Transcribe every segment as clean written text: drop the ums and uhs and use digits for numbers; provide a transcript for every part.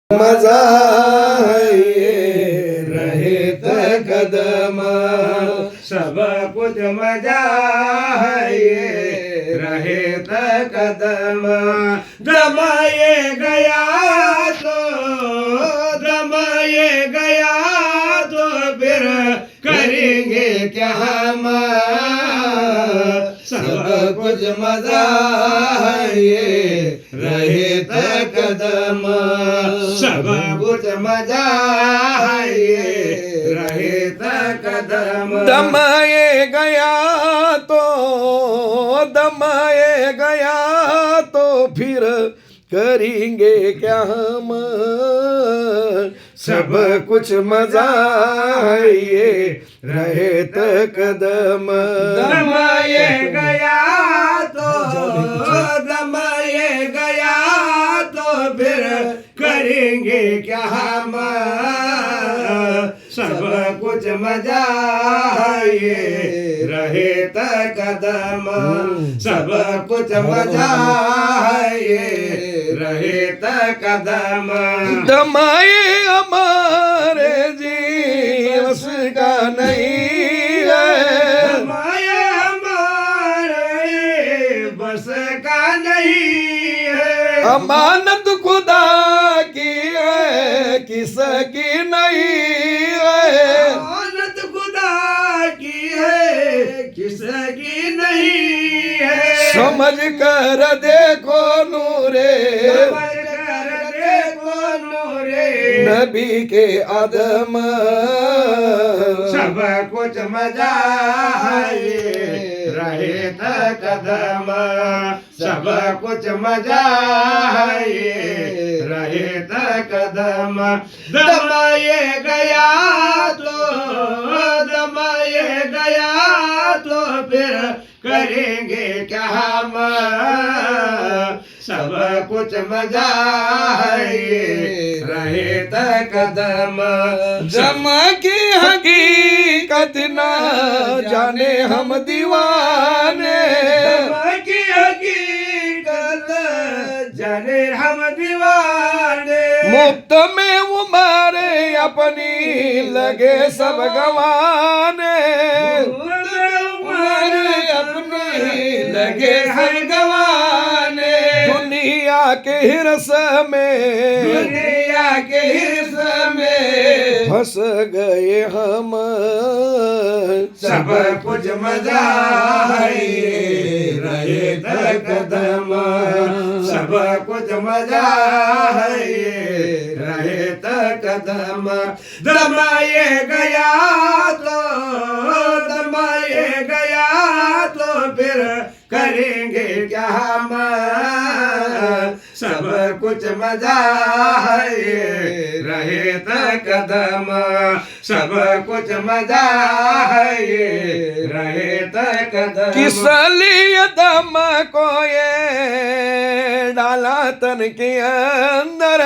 मजा है ये रहे कदम, सब कुछ मजा है ये रहे कदम। दमाए गया तो फिर करेंगे क्या हम। सब कुछ मजा है ये रहे कदम, सब कुछ मजा है ये रहे कदम। दमाए गया तो फिर करेंगे क्या हम। सब कुछ मजा है ये रहे कदम। दमाए गया तो फिर करेंगे क्या हम। सब कुछ मजा है ये रहे कदम। सब कुछ मजा है ये रहे कदम। दमाए हमारे जीवस का नहीं है, माया हमारे बस का नहीं है। अमानत खुदा की है किसकी नहीं है। अमानत खुदा की है किसकी नहीं है। समझ कर देखो नूरे, समझ कर देखो नूरे नबी के आदम। सब कुछ मजा है ये रहे कदम। सब कुछ मजा है ये रहे कदम। दमाए गया तो फिर करेंगे क्या हम। सब कुछ मजा है ये रहे कदम। जमा की हकीकत ना जाने हम दीवाने, की हकीकत जाने हम दीवाने। मुफ्त में उम्र अपनी लगे सब गवाने। उम्र अपनी लगे हम गवाने। दुनिया के हिरस में, दुनिया के हिस्स में फंस गए हम। सब कुछ मजा है ये रहे कदम। सब कुछ मजा है ये रहे कदम। दमाए गया तो फिर करेंगे क्या हम। सब कुछ मजा है ये रहे कदम। सब कुछ मजा है ये रहे कदम। किस लिए दम को ये डाला तन के अंदर,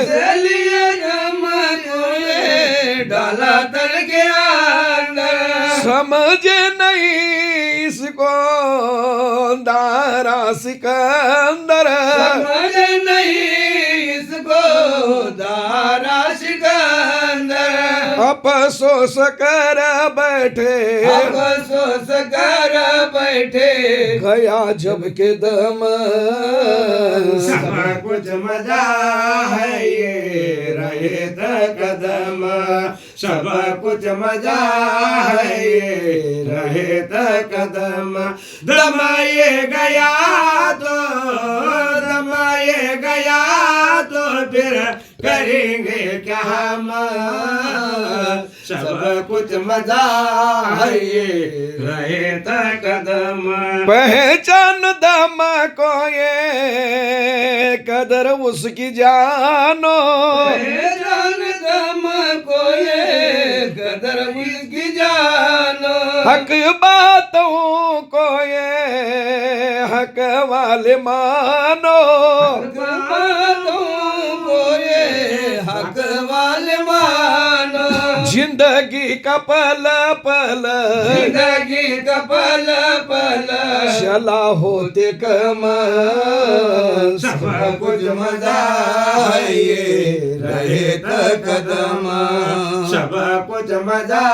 इसलिए दम को ये डाला तन के अंदर। समझे नहीं इसको दारा सिकंदर। समझ नहीं इसको दारा सिकंदर। अफसोस कर बैठे, अफसोस कर बैठे गया जब के दम। सब कुछ मजा है ये रहे कदम। सब कुछ मजा है ये रहे कदम। दमाए गया तो फिर करेंगे क्या हम। सब कुछ मजा है ये रहे कदम। पहचान दम को ये कदर उसकी जानो। पहचान दम को ये कदर उसकी जानो। हक बातों को ये हक वाले मानो। बातों को ये हक वाले मानो। जिंदगी का पल पल, जिंदगी का पल पल चला होते कम। सब कुछ मजा है ये रहे त कदम सब कुछ मजा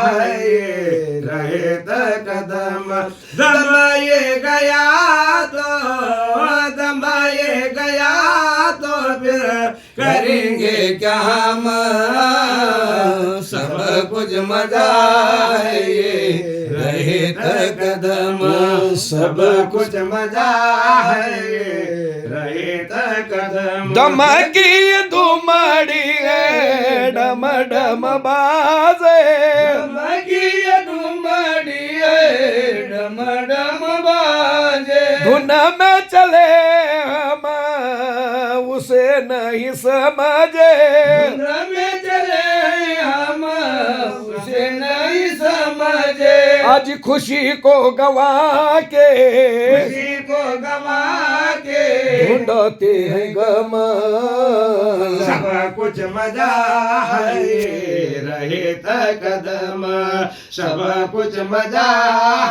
है ये रहे त कदम दम ये गया तो दम ये गया तो फिर करेंगे क्या हम सब कुछ मजा है ये रहे त कदम सब कुछ मजा है ये रहे त कदम दम की धुमड़ी है डम डम बाजे की डुमड़ी है डम डम बाजे धुन में चले हम उसे नहीं समझे में चले हम उसे नहीं समझे आज खुशी को गवा के किसी को गवा के ढूंढते हैं गम सब कुछ मजा है ये रहे त कदम सब कुछ मजा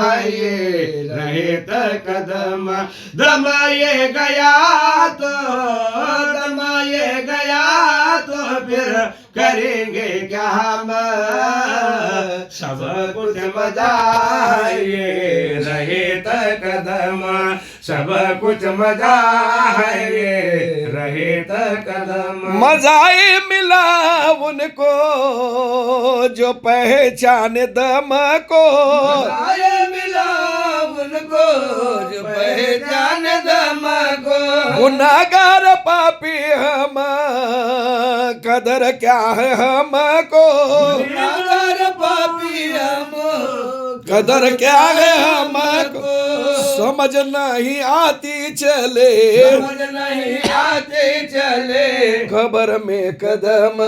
है ये रहे त कदम दम ये गया तो दम ये गया तो फिर करेंगे क्या हम सब कुछ मजा है ये रहे त कदम सब कुछ मजा है ये रहे त कदम मजा ही मिला उनको जो पहचान दम को आए मिला उनको जो पहचान दम को गुनाहगार पापी हम कदर क्या है हमको गुनाहगार पापी हम कदर क्या है हमको समझ नहीं आती चले समझ नहीं आते चले खबर में कदम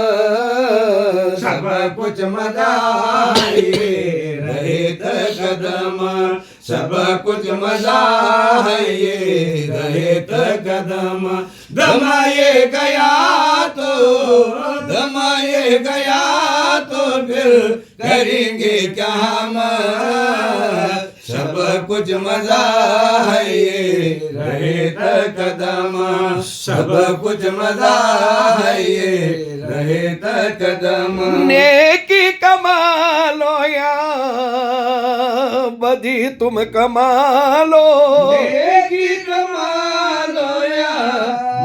सब कुछ मजा है ये रहे त कदम सब कुछ मजा है ये रहे त कदम दम ये गया तो दम ये गया तो फिर करेंगे क्या हम सब कुछ मजा है ये रहे त कदम सब कुछ मजा है ये रहे त कदम नेकी कमा लो या बदी तुम कमा लो नेकी कमा लो या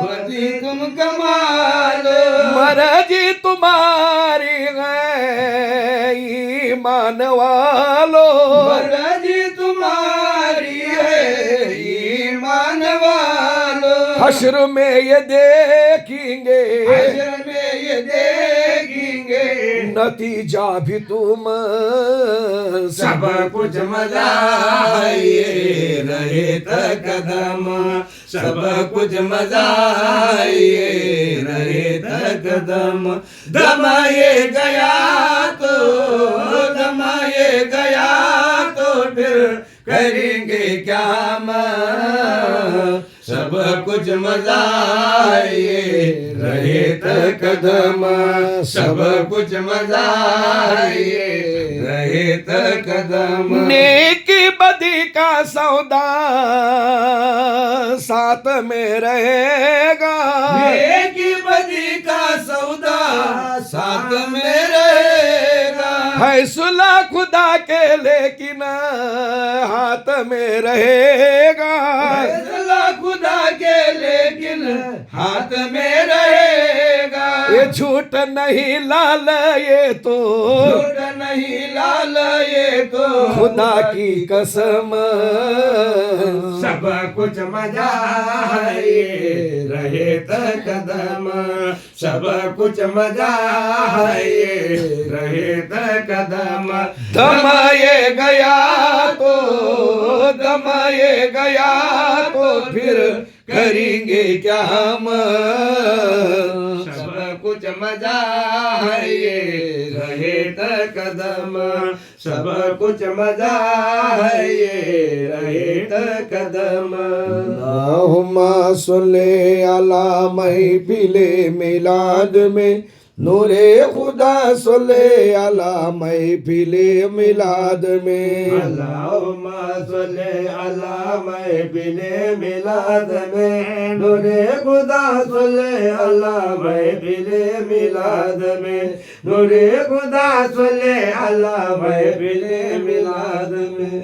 बदी तुम कमा लो मर्जी तुम्हारी है ईमान वालो मर्जी तुम्हारी है ईमान वालो हश्र में ये देखेंगे हश्र में ये देखेंगे नतीजा भी तुम सब कुछ मजा है ये रहे त कदम सब कुछ मजा है ये रहे त कदम दम ये गया तो दम ये गया तो फिर करेंगे क्या हम सब कुछ मजा है ये रहे त कदम सब कुछ मजा है ये रहे त कदम नेकी बदी का सौदा साथ में रहेगा नेकी बदी का सौदा साथ में रहेगा फैसला खुदा के लेकिन हाथ में रहेगा फैसला खुदा के लेकिन हाथ में रहेगा ये झूठ नहीं लाल ये तो झूठ नहीं लाल ये तो खुदा की कसम सब कुछ मजा है ये रहे त कदम सब कुछ मजा है ये रहे त कदम दम ये गया तो दम ये गया तो फिर करेंगे क्या हम सब कुछ मजा है ये रहे त कदम सब कुछ मजा है ये रहे त कदम अल्लाहुम्मा सल्ले अला महफिले मिलाद में नूरे खुदा सल्ले अला महफिले मिलाद में अल्लाहुम्मा सल्ले अला महफिले मिलाद में नूरे खुदा सल्ले अला महफिले मिलाद में नूरे खुदा सल्ले अला महफिले मिलाद में।